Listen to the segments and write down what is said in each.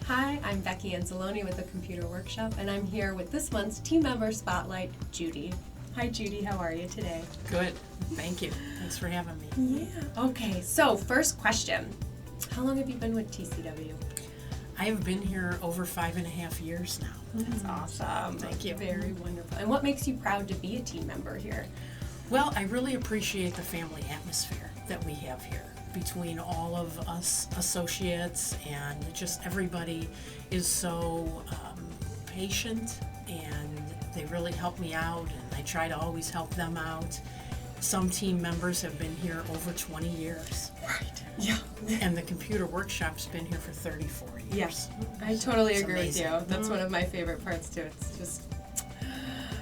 Hi, I'm Becky Anzalone with the Computer Workshop, and I'm here with this month's Team Member Spotlight, Judy. Hi, Judy. How are you today? Good. Thank you. Thanks for having me. Yeah. Okay, so first question. How long have you been with TCW? I have been here over 5.5 years now. That's awesome. Thank you. Very wonderful. And what makes you proud to be a team member here? Well, I really appreciate the family atmosphere that we have here between all of us associates, and just everybody is so patient, and they really help me out, and I try to always help them out. Some team members have been here over 20 years. Right. Yeah. And the Computer Workshop's been here for 34 years. Yes, I totally It's agree amazing. with you. That's one of my favorite parts too. It's just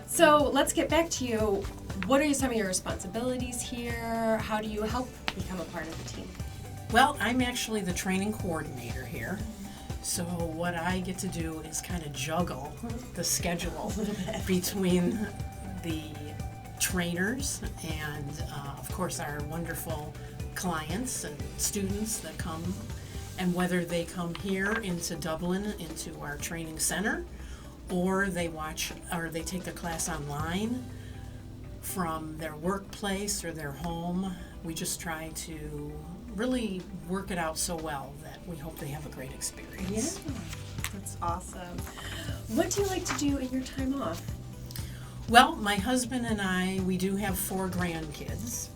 so. Let's get back to you. What are some of your responsibilities here? How do you help become a part of the team? Well, I'm actually the training coordinator here. So what I get to do is kind of juggle the schedule between the trainers and, of course, our wonderful clients and students that come, and whether they come here into Dublin, into our training center, or they take the class online from their workplace or their home. We just try to really work it out so well that we hope they have a great experience. Yeah, that's awesome. What do you like to do in your time off? Well, my husband and I, we do have 4 grandkids.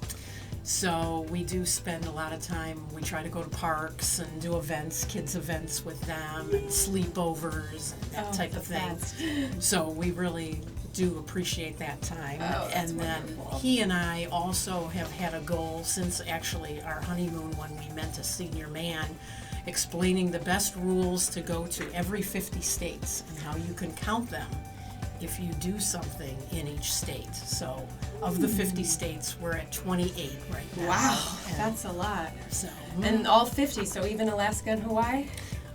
So we do spend a lot of time, we try to go to parks and do events, kids events with them, and sleepovers and that type of thing. So we really do appreciate that time. And then wonderful. He and I also have had a goal since actually our honeymoon, when we met a senior man, explaining the best rules to go to every 50 states and how you can count them if you do something in each state. So of the 50 states, we're at 28 right now. Wow, And that's a lot. so And all 50, so even Alaska and Hawaii?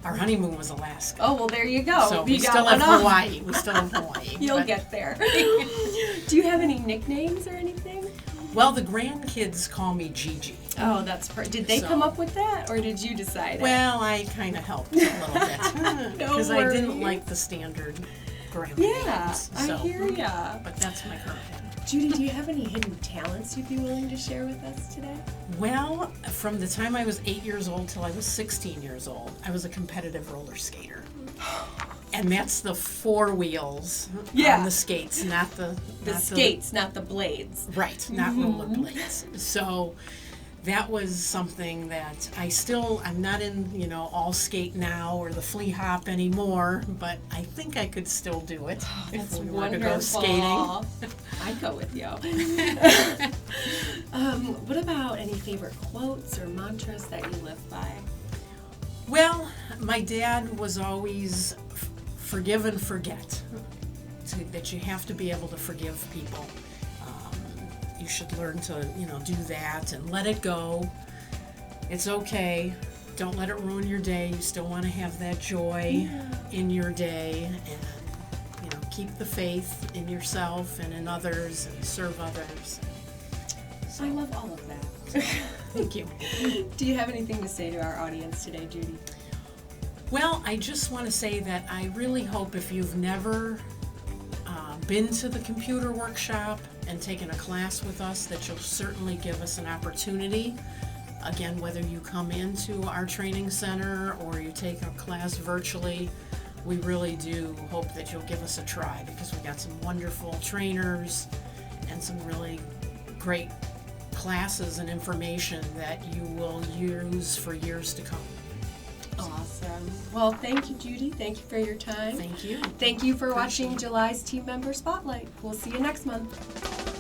our honeymoon was Alaska. Oh, well, there you go. So You we got still one have off. Hawaii. We still have Hawaii. You'll But- get there. Do you have any nicknames or anything? Well, the grandkids call me Gigi. Oh, that's did they So- come up with that, or did you decide it? Well, I kind of helped a little bit because I didn't worries. like the standard grandma Yeah, names. I So, hear ya. But that's my current name. Judy, do you have any hidden talents you'd be willing to share with us today? Well, from the time I was 8 years old till I was 16 years old, I was a competitive roller skater. And that's the 4 wheels Yeah. on the skates, not the Skates, not the blades. Right, not rollerblades. So that was something that I'm not in, all skate now or the flea hop anymore, but I think I could still do it That's if we were wonderful. to go skating. I'd go with you. What about any favorite quotes or mantras that you live by? Well, my dad was always forgive and forget. That you have to be able to forgive people. You should learn to, do that and let it go. It's okay. Don't let it ruin your day. You still want to have that joy in your day, and, keep the faith in yourself and in others and serve others. I love all of that. Thank you. Do you have anything to say to our audience today, Judy? Well, I just want to say that I really hope if you've never been to the Computer Workshop and taken a class with us, that you'll certainly give us an opportunity. Again, whether you come into our training center or you take a class virtually, we really do hope that you'll give us a try, because we've got some wonderful trainers and some really great classes and information that you will use for years to come. Awesome. Well, thank you, Judy. Thank you for your time. Thank you. Thank you for watching July's Team Member Spotlight. We'll see you next month.